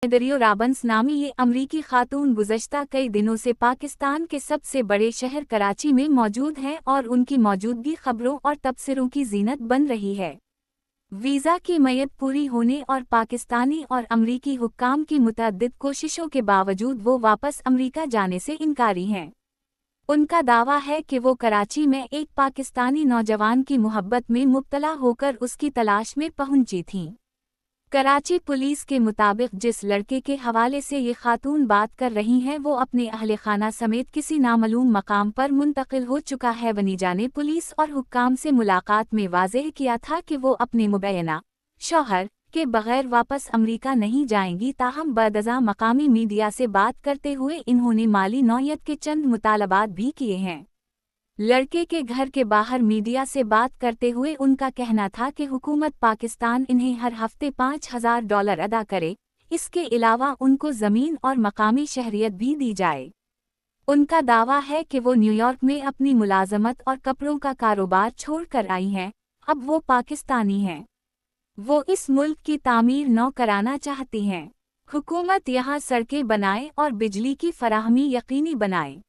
दरियो Robins नामी ये अमरीकी खातून गुज़श्ता कई दिनों से पाकिस्तान के सबसे बड़े शहर कराची में मौजूद हैं और उनकी मौजूदगी खबरों और तबसरों की ज़ीनत बन रही है। वीज़ा की मय्यत पूरी होने और पाकिस्तानी और अमरीकी हुक्काम की मुतअद्दिद कोशिशों के बावजूद वो वापस अमरीका जाने से इनकारी हैं। उनका दावा है कि वो कराची में एक पाकिस्तानी नौजवान की मोहब्बत में मुब्तला होकर उसकी तलाश में पहुंची थीं। कराची पुलिस के मुताबिक जिस लड़के के हवाले से ये खातून बात कर रही हैं वो अपने अहले खाना समेत किसी नामालूम मकाम पर मुंतकिल हो चुका है। वनीजा ने पुलिस और हुक्काम से मुलाकात में वाज़ेह किया था कि वो अपने मुबैना शौहर के बगैर वापस अमरीका नहीं जाएंगी। ताहम बदअज़ा मकामी मीडिया से बात करते हुए इन्होंने माली नौयत के चंद मुतालबात भी किए हैं। लड़के के घर के बाहर मीडिया से बात करते हुए उनका कहना था कि हुकूमत पाकिस्तान इन्हें हर हफ्ते $5000 अदा करे, इसके अलावा उनको ज़मीन और मकामी शहरियत भी दी जाए। उनका दावा है कि वो न्यूयॉर्क में अपनी मुलाजमत और कपड़ों का कारोबार छोड़कर आई हैं, अब वो पाकिस्तानी हैं। वो इस मुल्क की तामीर नौ कराना चाहती हैं। हुकूमत यहाँ सड़कें बनाए और बिजली की फराहमी यकीनी बनाए।